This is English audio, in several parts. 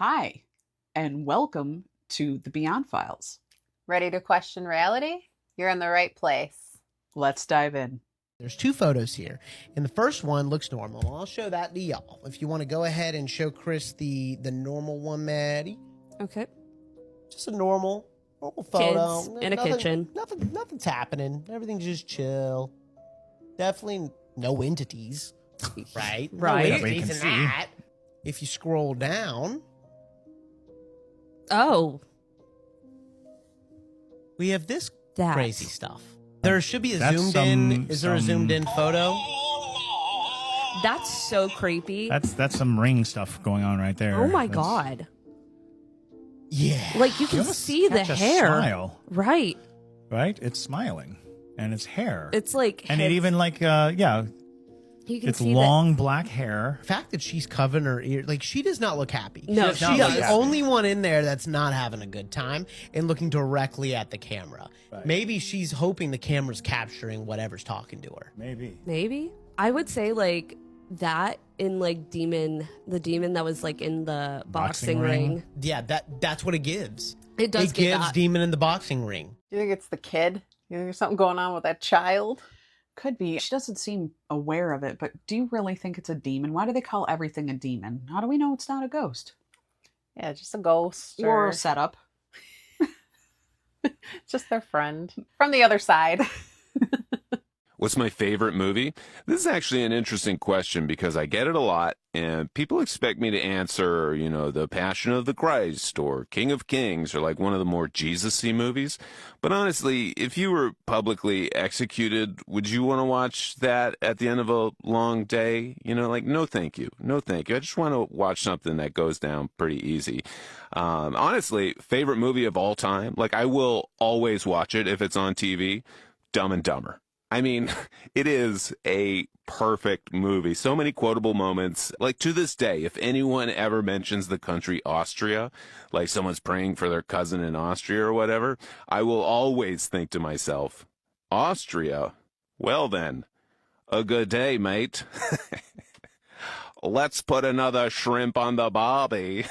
Hi, and welcome to the Beyond Files. Ready to question reality? You're in the right place. Let's dive in. There's two photos here, and the first one looks normal. I'll show that to y'all. If you want to go ahead and show Chris the normal one, Maddie. Okay. Just a normal photo. Kids in a kitchen. Nothing's happening. Everything's just chill. Definitely no entities, right? Right. No That we entities in that. If you scroll down, we have this crazy stuff. There should be a zoomed in. Is there a zoomed in photo? That's so creepy. That's some ring stuff going on right there. Oh my God. Yeah. Like you can see the hair. Smile. Right. Right? It's smiling. And it's hair. It's like and it even like you can it's see long black hair. The fact that she's covering her ear, like she does not look happy. No, she's she does. the only one in there that's not having a good time and looking directly at the camera. Right. Maybe she's hoping the camera's capturing whatever's talking to her. Maybe. I would say like that in like the demon that was like in the boxing ring. Yeah, that's what it gives. It does. It gives demon in the boxing ring. Do you think it's the kid? You think there's something going on with that child? Could be. She doesn't seem aware of it, but do you really think it's a demon? Why do they call everything a demon? How do we know it's not a ghost? Yeah, just a ghost. Or a setup. Just their friend from the other side. What's my favorite movie? This is actually an interesting question because I get it a lot, and people expect me to answer, The Passion of the Christ or King of Kings or like one of the more Jesus-y movies. But honestly, if you were publicly executed, would you want to watch that at the end of a long day? No thank you. No thank you. I just want to watch something that goes down pretty easy. Honestly, favorite movie of all time, like I will always watch it if it's on TV, Dumb and Dumber. I mean, it is a perfect movie. So many quotable moments. Like to this day, if anyone ever mentions the country Austria, like someone's praying for their cousin in Austria or whatever, I will always think to myself, Austria? Well then, a good day, mate. Let's put another shrimp on the barbie.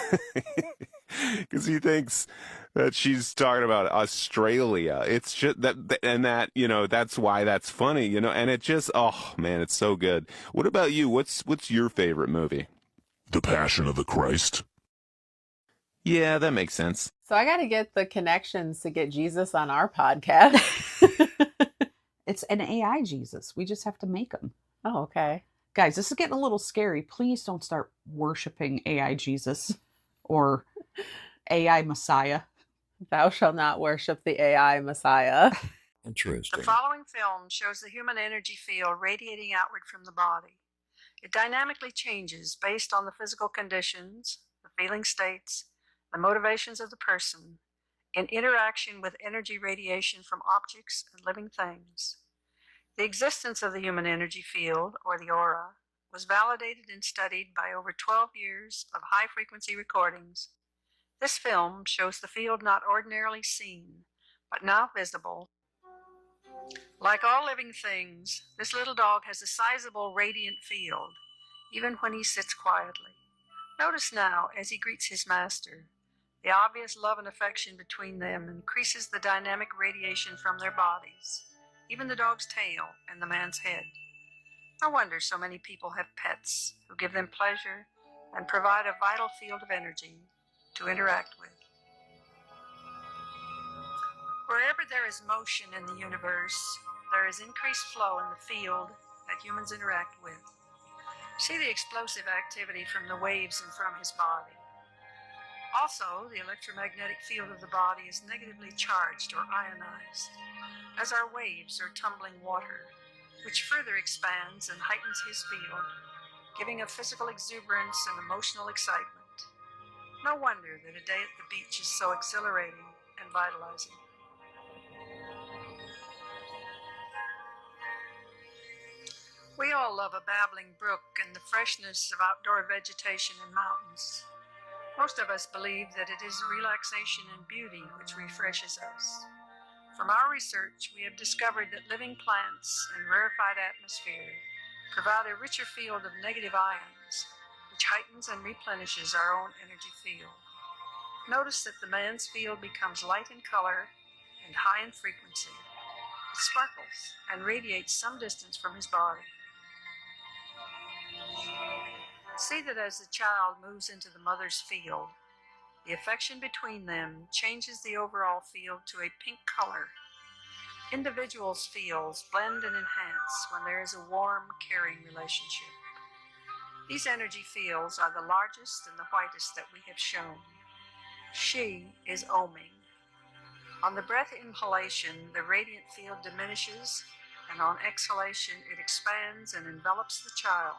Because he thinks that she's talking about Australia. It's just that's why that's funny, and it just, oh man, it's so good. What about you? What's your favorite movie? The Passion of the Christ. Yeah, that makes sense. So I got to get the connections to get Jesus on our podcast. It's an AI Jesus. We just have to make them. Oh, okay. Guys, this is getting a little scary. Please don't start worshiping AI Jesus or AI Messiah. Thou shalt not worship the AI Messiah. Interesting. The following film shows the human energy field radiating outward from the body. It dynamically changes based on the physical conditions, the feeling states, the motivations of the person, in interaction with energy radiation from objects and living things. The existence of the human energy field, or the aura, was validated and studied by over 12 years of high-frequency recordings. This film shows the field not ordinarily seen, but now visible. Like all living things, this little dog has a sizable radiant field, even when he sits quietly. Notice now, as he greets his master, the obvious love and affection between them increases the dynamic radiation from their bodies, even the dog's tail and the man's head. No wonder so many people have pets who give them pleasure and provide a vital field of energy to interact with. Wherever there is motion in the universe, there is increased flow in the field that humans interact with. See the explosive activity from the waves and from his body. Also, the electromagnetic field of the body is negatively charged or ionized, as are waves or tumbling water, which further expands and heightens his field, giving a physical exuberance and emotional excitement. No wonder that a day at the beach is so exhilarating and vitalizing. We all love a babbling brook and the freshness of outdoor vegetation and mountains. Most of us believe that it is relaxation and beauty which refreshes us. From our research, we have discovered that living plants and rarefied atmosphere provide a richer field of negative ions, which heightens and replenishes our own energy field. Notice that the man's field becomes light in color and high in frequency. It sparkles and radiates some distance from his body. See that as the child moves into the mother's field, the affection between them changes the overall field to a pink color. Individuals' fields blend and enhance when there is a warm, caring relationship. These energy fields are the largest and the whitest that we have shown. She is oming. On the breath inhalation, the radiant field diminishes, and on exhalation, it expands and envelops the child.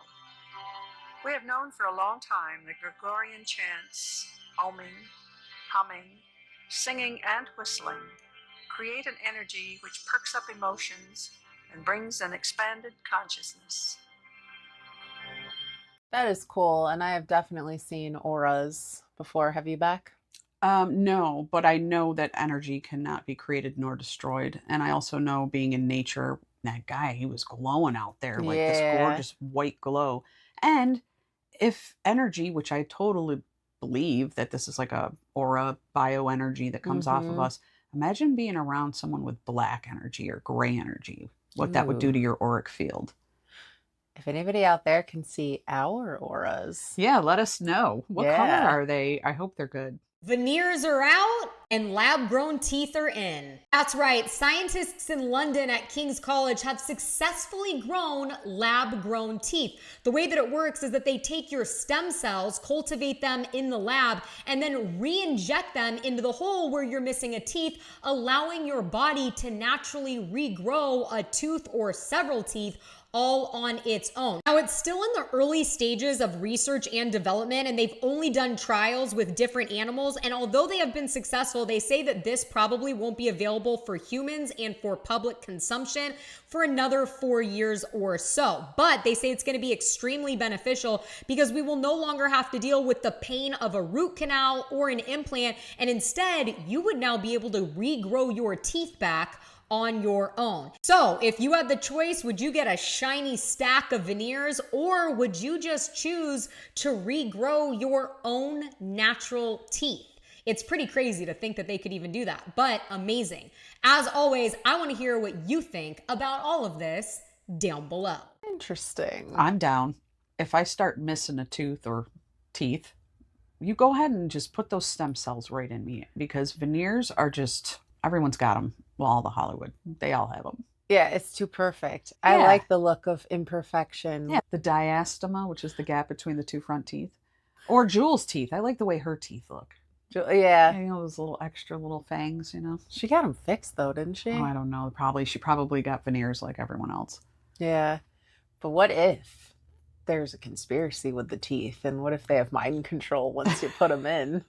We have known for a long time that Gregorian chants, oming, humming, singing, and whistling create an energy which perks up emotions and brings an expanded consciousness. That is cool. And I have definitely seen auras before. Have you, Beck? No, but I know that energy cannot be created nor destroyed. And I also know, being in nature, that guy, he was glowing out there like this gorgeous white glow. And if energy, which I totally believe that this is like a aura bioenergy that comes off of us, imagine being around someone with black energy or gray energy, what that would do to your auric field. If anybody out there can see our auras. Yeah, let us know. What color are they? I hope they're good. Veneers are out and lab-grown teeth are in. That's right, scientists in London at King's College have successfully grown lab-grown teeth. The way that it works is that they take your stem cells, cultivate them in the lab, and then re-inject them into the hole where you're missing a teeth, allowing your body to naturally regrow a tooth or several teeth all on its own. Now, it's still in the early stages of research and development, and they've only done trials with different animals. And although they have been successful, they say that this probably won't be available for humans and for public consumption for another 4 years or so. But they say it's going to be extremely beneficial because we will no longer have to deal with the pain of a root canal or an implant. And instead, you would now be able to regrow your teeth back on your own. So if you had the choice, would you get a shiny stack of veneers, or would you just choose to regrow your own natural teeth? It's pretty crazy to think that they could even do that, but amazing. As always, I want to hear what you think about all of this down below. Interesting. I'm down. If I start missing a tooth or teeth, you go ahead and just put those stem cells right in me, because veneers are just, everyone's got them. Well, all the Hollywood, they all have them. Yeah, it's too perfect. I like the look of imperfection. Yeah, the diastema, which is the gap between the two front teeth. Or Jules' teeth. I like the way her teeth look. Yeah. You know, those little extra little fangs, you know. She got them fixed though, didn't she? Oh, I don't know. She probably got veneers like everyone else. Yeah. But what if there's a conspiracy with the teeth? And what if they have mind control once you put them in?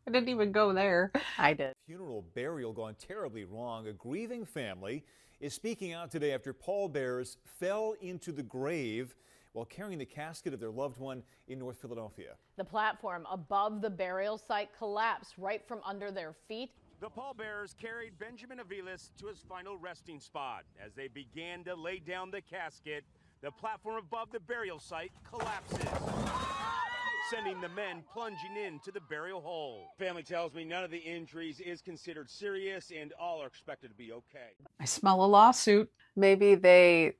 I didn't even go there. I did. Funeral burial gone terribly wrong. A grieving family is speaking out today after pallbearers fell into the grave while carrying the casket of their loved one in North Philadelphia. The platform above the burial site collapsed right from under their feet. The pallbearers carried Benjamin Aviles to his final resting spot. As they began to lay down the casket, the platform above the burial site collapses, sending the men plunging into the burial hole. Family tells me none of the injuries is considered serious and all are expected to be okay. I smell a lawsuit. Maybe they,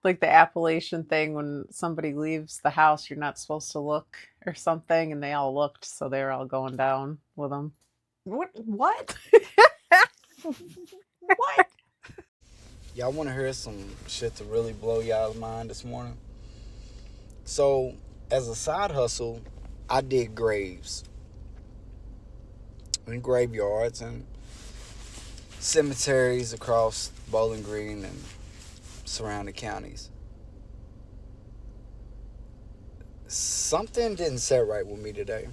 like the Appalachian thing, when somebody leaves the house, you're not supposed to look or something, and they all looked, so they were all going down with them. What? What? Y'all want to hear some shit to really blow y'all's mind this morning? So, as a side hustle, I dig graves and graveyards and cemeteries across Bowling Green and surrounding counties. Something didn't set right with me today.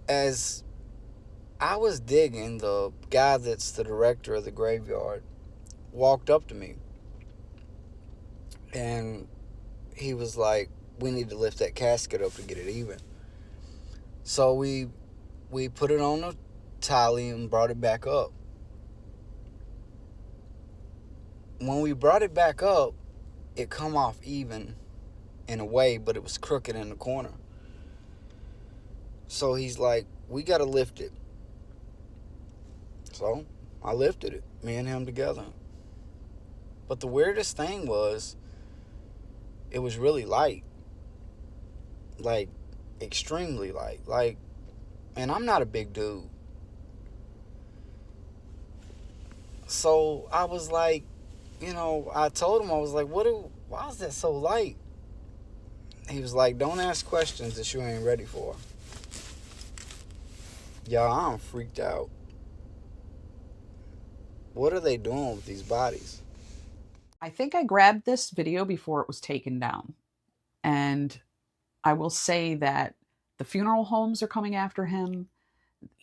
As I was digging, the guy that's the director of the graveyard walked up to me and he was like, we need to lift that casket up to get it even. So we put it on the tally and brought it back up. When we brought it back up, it come off even in a way, but it was crooked in the corner. So he's like, we got to lift it. So I lifted it, me and him together. But the weirdest thing was, it was really light. Like, extremely light. Like, and I'm not a big dude. So I was like, you know, I told him, I was like, why is that so light? He was like, don't ask questions that you ain't ready for. Y'all, I'm freaked out. What are they doing with these bodies? I think I grabbed this video before it was taken down. And I will say that the funeral homes are coming after him.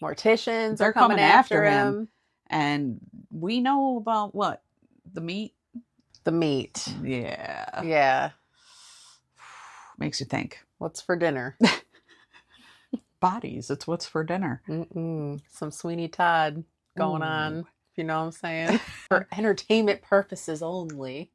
Morticians They're are coming after him. And we know about what? The meat? The meat. Yeah. Yeah. Makes you think. What's for dinner? Bodies. It's what's for dinner. Some Sweeney Todd going on, if you know what I'm saying. For entertainment purposes only.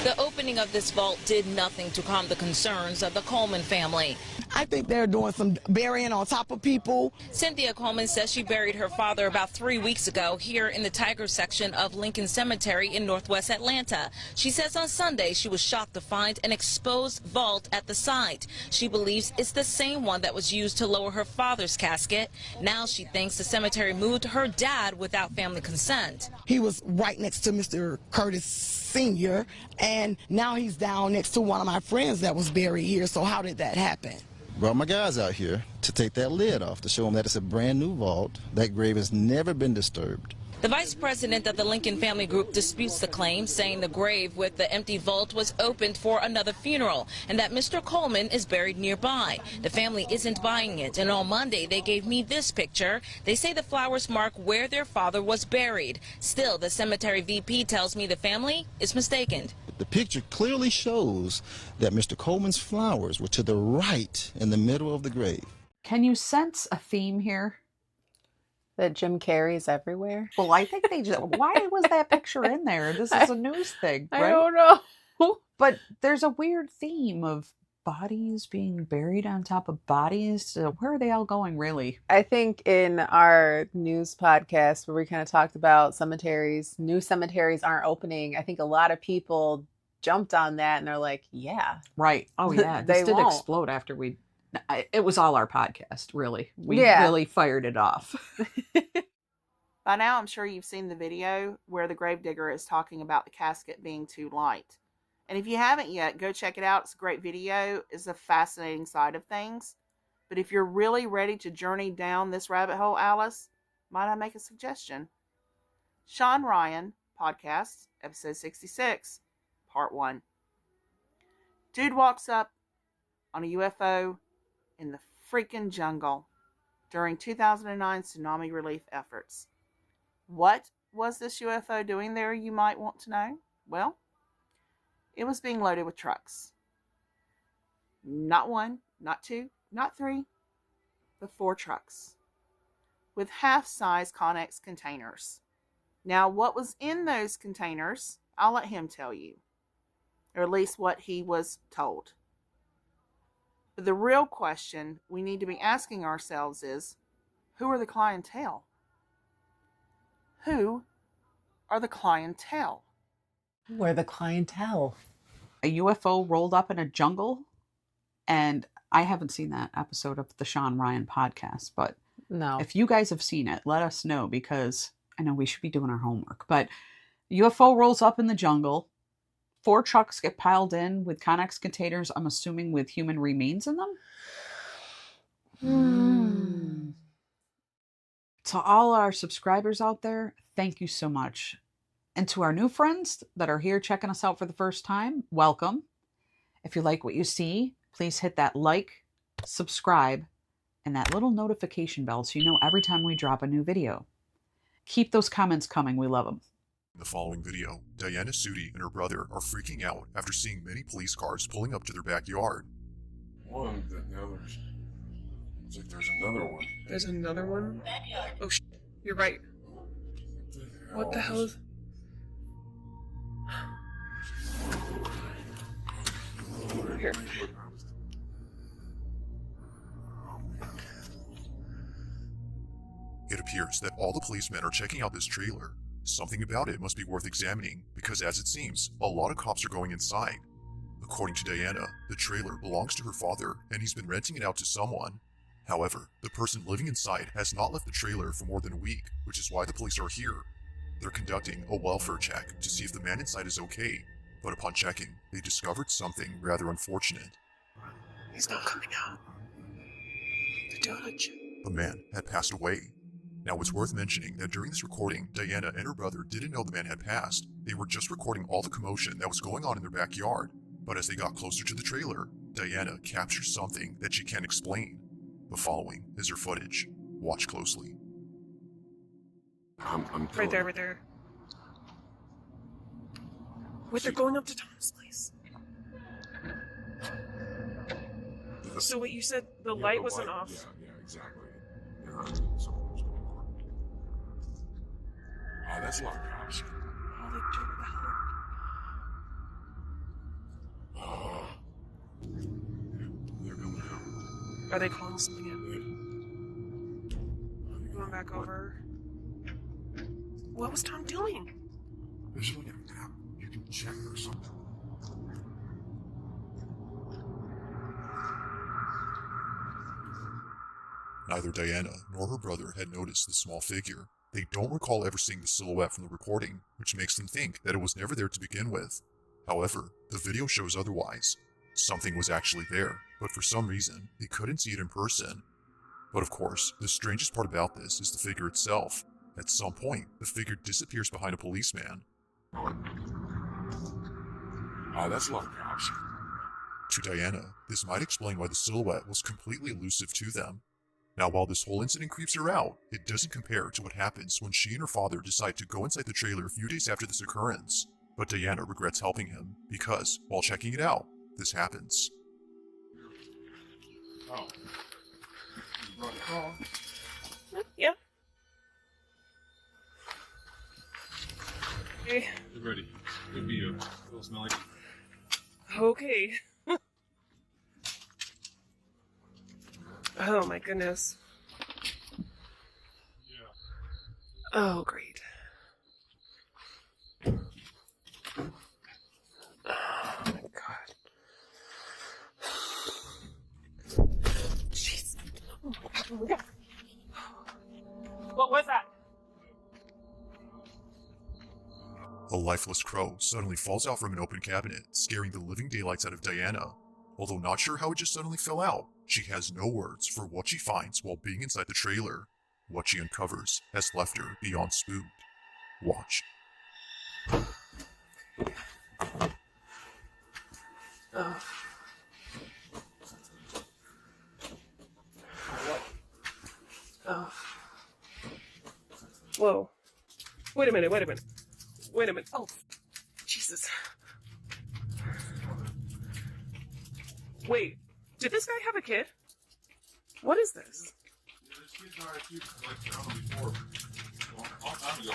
The opening of this vault did nothing to calm the concerns of the Coleman family. I think they're doing some burying on top of people. Cynthia Coleman says she buried her father about 3 weeks ago here in the Tiger section of Lincoln Cemetery in Northwest Atlanta. She says on Sunday she was shocked to find an exposed vault at the site. She believes it's the same one that was used to lower her father's casket. Now she thinks the cemetery moved her dad without family consent. He was right next to Mr. Curtis Sr., and now he's down next to one of my friends that was buried here. So how did that happen? Brought my guys out here to take that lid off to show them that it's a brand new vault. That grave has never been disturbed. The vice president of the Lincoln family group disputes the claim, saying the grave with the empty vault was opened for another funeral and that Mr. Coleman is buried nearby. The family isn't buying it, and on Monday they gave me this picture. They say the flowers mark where their father was buried. Still, the cemetery VP tells me the family is mistaken. The picture clearly shows that Mr. Coleman's flowers were to the right in the middle of the grave. Can you sense a theme here? That Jim Carrey's everywhere? Well, I think they just... Why was that picture in there? This is a news thing, right? I don't know. But there's a weird theme of bodies being buried on top of bodies. So where are they all going, really? I think in our news podcast where we kind of talked about cemeteries, new cemeteries aren't opening, I think a lot of people jumped on that and they're like, yeah. Right. Oh, yeah. This did explode after we... It was all our podcast, really. We really fired it off. By now, I'm sure you've seen the video where the gravedigger is talking about the casket being too light. And if you haven't yet, go check it out. It's a great video. It's a fascinating side of things. But if you're really ready to journey down this rabbit hole, Alice, might I make a suggestion? Sean Ryan Podcast, episode 66, part 1. Dude walks up on a UFO in the freaking jungle during 2009 tsunami relief efforts. What was this UFO doing there, you might want to know? Well, it was being loaded with trucks. Not 1, not 2, not 3, but 4 trucks with half-size Connex containers. Now, what was in those containers, I'll let him tell you, or at least what he was told. But the real question we need to be asking ourselves is, who are the clientele? Who are the clientele? Who are the clientele? A UFO rolled up in a jungle, and I haven't seen that episode of the Sean Ryan podcast, but no. If you guys have seen it, let us know, because I know we should be doing our homework. But UFO rolls up in the jungle. 4 trucks get piled in with Connex containers, I'm assuming with human remains in them. To all our subscribers out there, thank you so much. And to our new friends that are here checking us out for the first time, welcome. If you like what you see, please hit that like, subscribe, and that little notification bell so you know every time we drop a new video. Keep those comments coming. We love them. In the following video, Diana Sudi and her brother are freaking out after seeing many police cars pulling up to their backyard. One, now there's... Looks like there's another one. There's another one? Oh, you're right. What the hell is... Here. It appears that all the policemen are checking out this trailer. Something about it must be worth examining, because as it seems, a lot of cops are going inside. According to Diana, the trailer belongs to her father, and he's been renting it out to someone. However, the person living inside has not left the trailer for more than a week, which is why the police are here. They're conducting a welfare check to see if the man inside is okay, but upon checking, they discovered something rather unfortunate. He's not coming out. The judge. The man had passed away. Now it's worth mentioning that during this recording, Diana and her brother didn't know the man had passed. They were just recording all the commotion that was going on in their backyard. But as they got closer to the trailer, Diana captures something that she can't explain. The following is her footage. Watch closely. Right there, right there. Wait, they're going up to Tom's place. So what you said, the light wasn't off? Yeah, exactly. Oh, that's a lot of cops. Holy shit, what the hell? Oh. They're coming out. Are they calling something in? Going back over. What was Tom doing? There's like an app you can check or something. Neither Diana nor her brother had noticed the small figure. They don't recall ever seeing the silhouette from the recording, which makes them think that it was never there to begin with. However, the video shows otherwise. Something was actually there, but for some reason, they couldn't see it in person. But of course, the strangest part about this is the figure itself. At some point, the figure disappears behind a policeman. Oh, that's a lot of cops. To Diana, this might explain why the silhouette was completely elusive to them. Now, while this whole incident creeps her out, it doesn't compare to what happens when she and her father decide to go inside the trailer a few days after this occurrence. But Diana regrets helping him, because, while checking it out, this happens. Oh. Oh. Yeah. Okay. Get ready. Could be a little smelly. Okay. Oh my goodness. Yeah. Oh, great. Oh my god. Jeez. Oh my god. What was that? A lifeless crow suddenly falls out from an open cabinet, scaring the living daylights out of Diana. Although not sure how it just suddenly fell out, she has no words for what she finds while being inside the trailer. What she uncovers has left her beyond spooked. Watch. Oh. Oh. Whoa. Wait a minute, wait a minute. Wait a minute. Oh, Jesus. Wait, did this guy have a kid? What is this? Yeah, this kid's already cute, like found him before. A long time ago.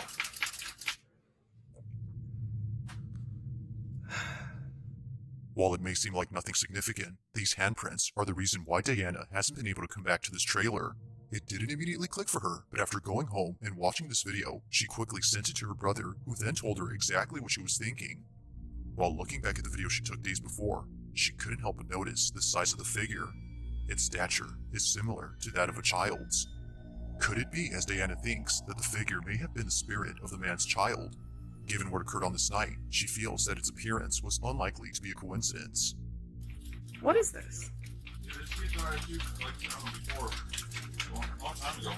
While it may seem like nothing significant, these handprints are the reason why Diana hasn't been able to come back to this trailer. It didn't immediately click for her, but after going home and watching this video, she quickly sent it to her brother, who then told her exactly what she was thinking. While looking back at the video she took days before, she couldn't help but notice the size of the figure. Its stature is similar to that of a child's. Could it be, as Diana thinks, that the figure may have been the spirit of the man's child? Given what occurred on this night, she feels that its appearance was unlikely to be a coincidence. What is this? Yeah, this kid's already cute, like found him before. A long time ago.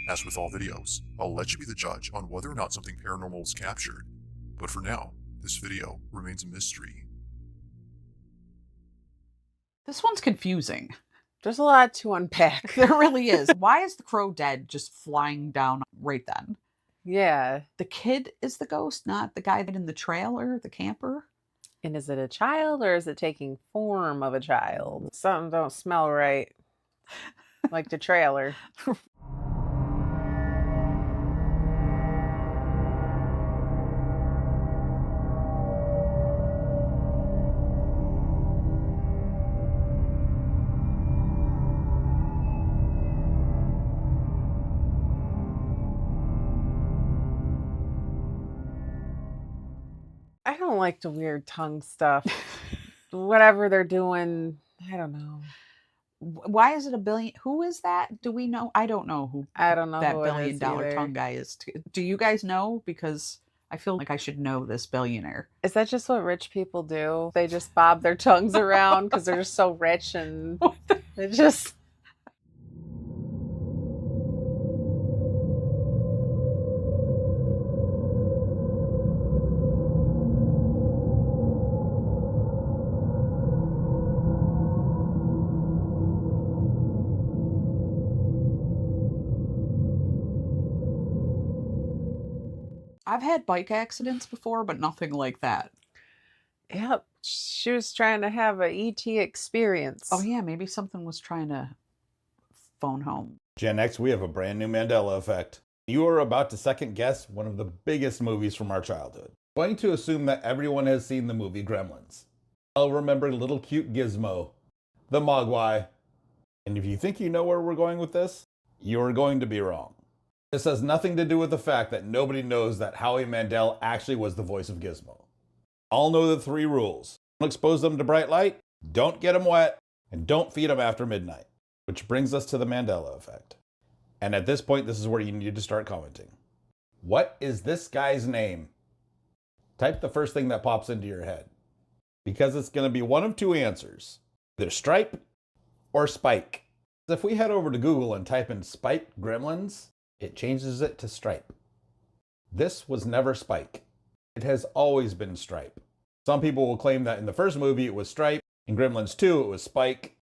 As with all videos, I'll let you be the judge on whether or not something paranormal was captured. But for now, this video remains a mystery. This one's confusing. There's a lot to unpack. There really is. Why is the crow dead just flying down right then? Yeah. The kid is the ghost, not the guy in the trailer, the camper? And is it a child or is it taking form of a child? Something don't smell right. Like the trailer. I don't like the weird tongue stuff. Whatever they're doing, I don't know. Why is it $1 billion? Who is that? Do we know? I don't know who. I don't know that who $1 it billion is either. tongue guy is. Do you guys know? Because I feel like I should know this billionaire. Is that just what rich people do? They just bob their tongues around because they're just so rich and they just. I've had bike accidents before, but nothing like that. Yep. She was trying to have a ET experience. Oh, yeah. Maybe something was trying to phone home. Gen X, we have a brand new Mandela Effect. You are about to second guess one of the biggest movies from our childhood. Going to assume that everyone has seen the movie Gremlins. I'll remember little cute Gizmo, the Mogwai. And if you think you know where we're going with this, you're going to be wrong. This has nothing to do with the fact that nobody knows that Howie Mandel actually was the voice of Gizmo. All know the 3 rules. Don't expose them to bright light, don't get them wet, and don't feed them after midnight. Which brings us to the Mandela Effect. And at this point, this is where you need to start commenting. What is this guy's name? Type the first thing that pops into your head. Because it's going to be one of 2 answers. Either Stripe or Spike. If we head over to Google and type in Spike Gremlins, it changes it to Stripe. This was never Spike. It has always been Stripe. Some people will claim that in the first movie it was Stripe, in Gremlins 2 it was Spike,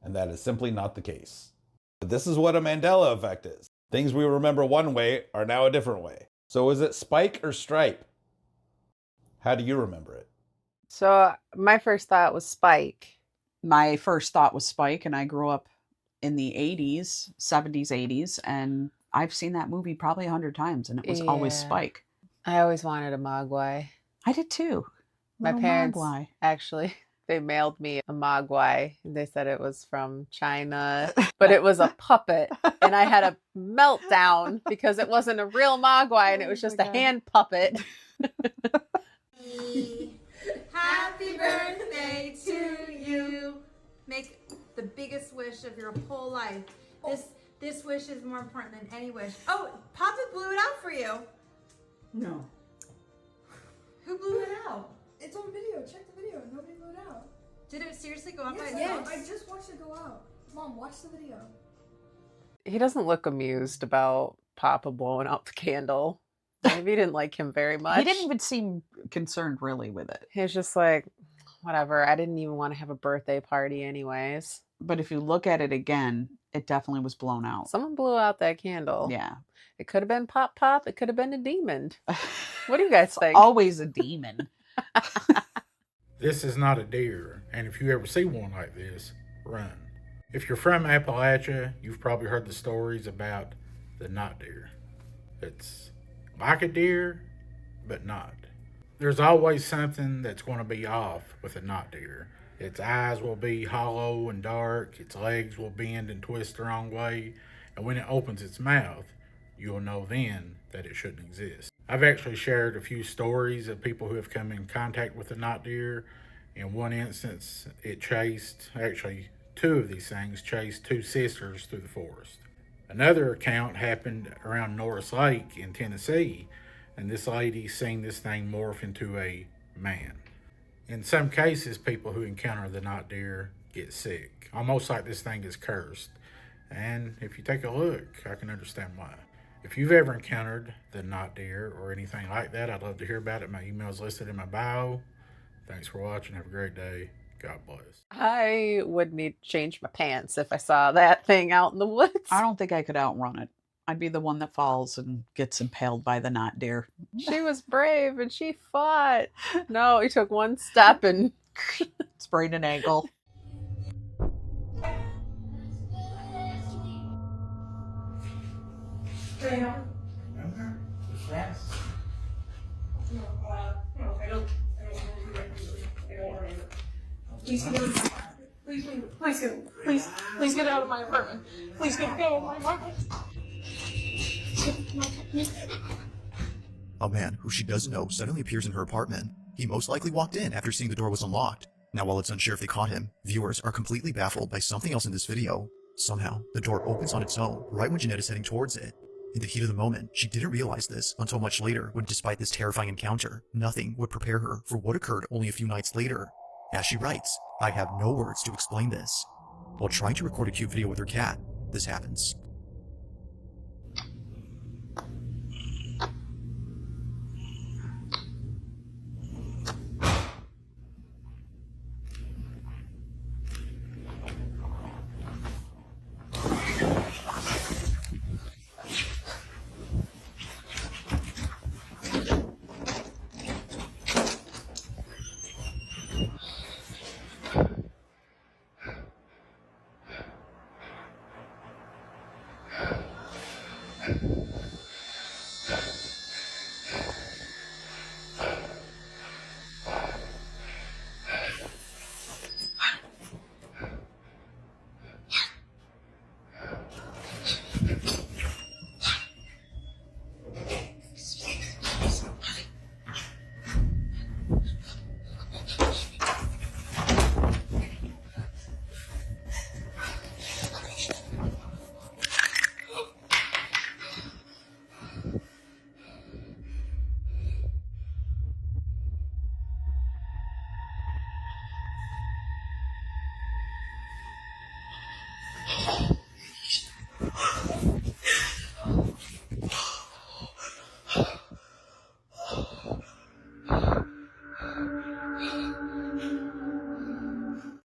and that is simply not the case. But this is what a Mandela Effect is. Things we remember one way are now a different way. So is it Spike or Stripe? How do you remember it? So my first thought was Spike. My first thought was Spike, and I grew up in the 80s, 70s, 80s, and I've seen that movie probably 100 times, and it was always Spike. I always wanted a Mogwai. I did too. My parents actually, they mailed me a Mogwai. They said it was from China, but it was a puppet. And I had a meltdown because it wasn't a real Mogwai and it was just a hand puppet. Happy birthday to you. Make the biggest wish of your whole life. This wish is more important than any wish. Oh, Papa blew it out for you. No. Who blew it out? It's on video. Check the video. Nobody blew it out. Did it seriously go out by itself? Yes, I just watched it go out. Mom, watch the video. He doesn't look amused about Papa blowing out the candle. Maybe he didn't like him very much. He didn't even seem concerned really with it. He was just like, whatever. I didn't even want to have a birthday party anyways. But if you look at it again, it definitely was blown out. Someone blew out that candle. Yeah. It could have been Pop Pop. It could have been a demon. What do you guys think? Always a demon. This is not a deer, and if you ever see one like this, run. If you're from Appalachia, you've probably heard the stories about the not deer. It's like a deer, but not. There's always something that's going to be off with a not deer. Its eyes will be hollow and dark, its legs will bend and twist the wrong way, and when it opens its mouth, you'll know then that it shouldn't exist. I've actually shared a few stories of people who have come in contact with the not deer. In one instance, it chased, actually 2 of these things chased 2 sisters through the forest. Another account happened around Norris Lake in Tennessee, and this lady seen this thing morph into a man. In some cases, people who encounter the not deer get sick, almost like this thing is cursed. And if you take a look, I can understand why. If you've ever encountered the not deer or anything like that, I'd love to hear about it. My email is listed in my bio. Thanks for watching. Have a great day. God bless. I would need to change my pants if I saw that thing out in the woods. I don't think I could outrun it. I'd be the one that falls and gets impaled by the not deer. She was brave and she fought. No, he took one step and sprained an ankle. Please get out of my apartment. Please get out of my apartment. A man who she does know suddenly appears in her apartment. He most likely walked in after seeing the door was unlocked. Now, while it's unsure if they caught him, viewers are completely baffled by something else in this video. Somehow, the door opens on its own right when Jeanette is heading towards it. In the heat of the moment, she didn't realize this until much later when, despite this terrifying encounter, nothing would prepare her for what occurred only a few nights later. As she writes, "I have no words to explain this." While trying to record a cute video with her cat, this happens.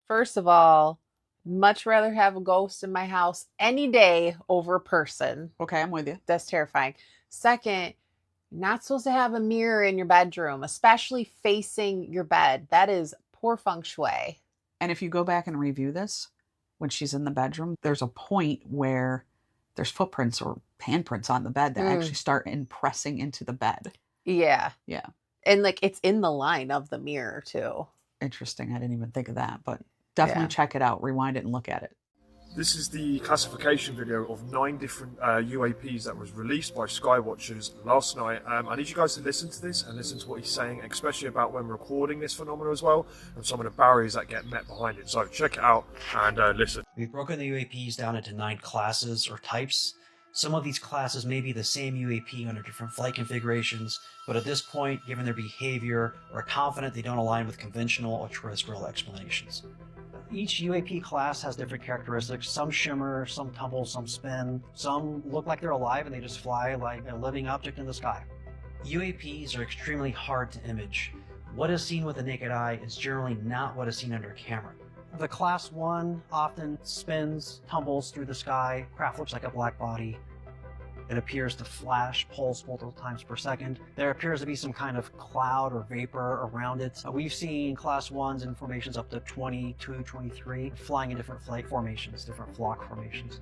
First of all, much rather have a ghost in my house any day over a person. Okay, I'm with you. That's terrifying. Second, you're not supposed to have a mirror in your bedroom, especially facing your bed. That is poor feng shui. And if you go back and review this, when she's in the bedroom, there's a point where there's footprints or handprints on the bed that actually start impressing into the bed. Yeah. Yeah. And like it's in the line of the mirror too. Interesting. I didn't even think of that, but definitely check it out. Rewind it and look at it. This is the classification video of 9 different UAPs that was released by Skywatchers last night. I need you guys to listen to this and listen to what he's saying, especially about when recording this phenomenon as well, and some of the barriers that get met behind it. So check it out and listen. We've broken the UAPs down into 9 classes or types. Some of these classes may be the same UAP under different flight configurations, but at this point, given their behavior, we're confident they don't align with conventional or terrestrial explanations. Each UAP class has different characteristics. Some shimmer, some tumble, some spin. Some look like they're alive and they just fly like a living object in the sky. UAPs are extremely hard to image. What is seen with the naked eye is generally not what is seen under camera. The Class 1 often spins, tumbles through the sky. Craft looks like a black body. It appears to flash, pulse multiple times per second. There appears to be some kind of cloud or vapor around it. We've seen Class 1s in formations up to 22, 23, flying in different flight formations, different flock formations.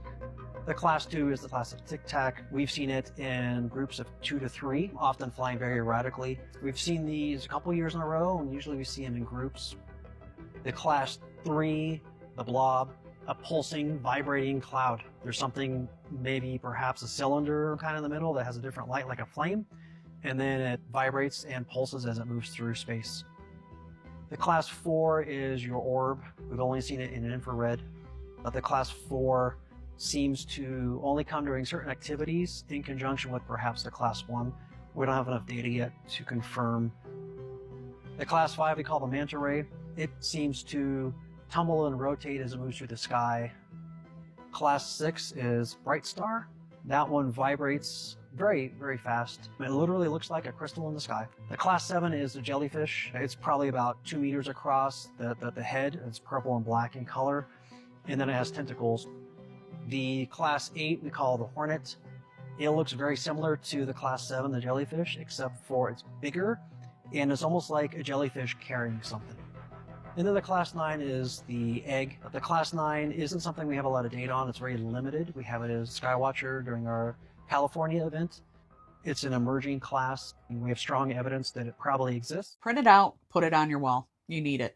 The Class 2 is the class of Tic Tac. We've seen it in groups of 2 to 3, often flying very erratically. We've seen these a couple years in a row, and usually we see them in groups. The Class 3, the Blob, a pulsing, vibrating cloud. There's something, maybe perhaps a cylinder kind of in the middle that has a different light like a flame, and then it vibrates and pulses as it moves through space. The Class 4 is your orb. We've only seen it in infrared, but the Class 4 seems to only come during certain activities in conjunction with perhaps the Class 1. We don't have enough data yet to confirm. The Class 5 we call the manta ray. It seems to tumble and rotate as it moves through the sky. Class 6 is Bright Star. That one vibrates very, very fast. It literally looks like a crystal in the sky. The Class 7 is the jellyfish. It's probably about 2 meters across. The head is purple and black in color, and then it has tentacles. The Class 8 we call the hornet. It looks very similar to the Class 7, the jellyfish, except for it's bigger, and it's almost like a jellyfish carrying something. And then the Class 9 is the egg. The Class 9 isn't something we have a lot of data on. It's very limited. We have it as Skywatcher during our California event. It's an emerging class, and we have strong evidence that it probably exists. Print it out, put it on your wall. You need it.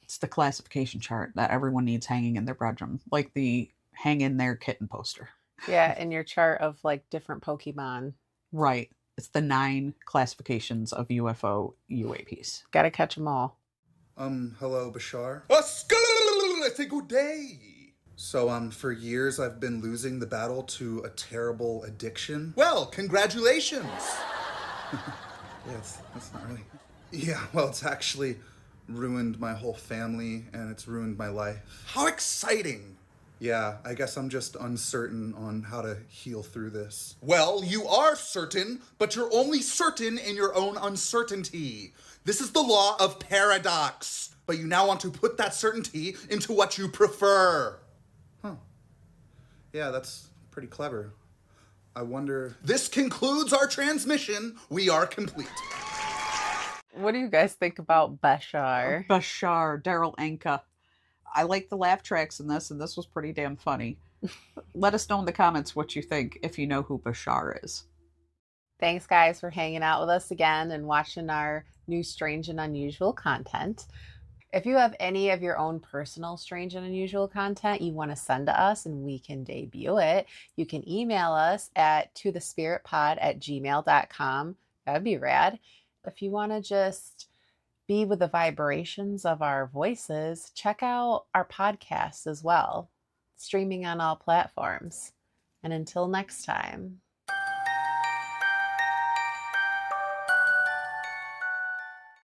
It's the classification chart that everyone needs hanging in their bedroom, like the hang in there kitten poster. Yeah, and your chart of like different Pokemon. Right. It's the 9 classifications of UFO UAPs. Gotta catch them all. Hello, Bashar. It's a good day. So, for years I've been losing the battle to a terrible addiction. Well, congratulations. Yeah, that's not really... Yeah, well, it's actually ruined my whole family, and it's ruined my life. How exciting. Yeah, I guess I'm just uncertain on how to heal through this. Well, you are certain, but you're only certain in your own uncertainty. This is the law of paradox. But you now want to put that certainty into what you prefer. Huh. Yeah, that's pretty clever. I wonder... This concludes our transmission. We are complete. What do you guys think about Bashar? Bashar, Daryl Anka. I like the laugh tracks in this, and this was pretty damn funny. Let us know in the comments what you think, if you know who Bashar is. Thanks, guys, for hanging out with us again and watching our new strange and unusual content. If you have any of your own personal strange and unusual content you want to send to us and we can debut it, you can email us at tothespiritpod@gmail.com. That'd be rad. If you want to just be with the vibrations of our voices, check out our podcast as well, streaming on all platforms. And until next time.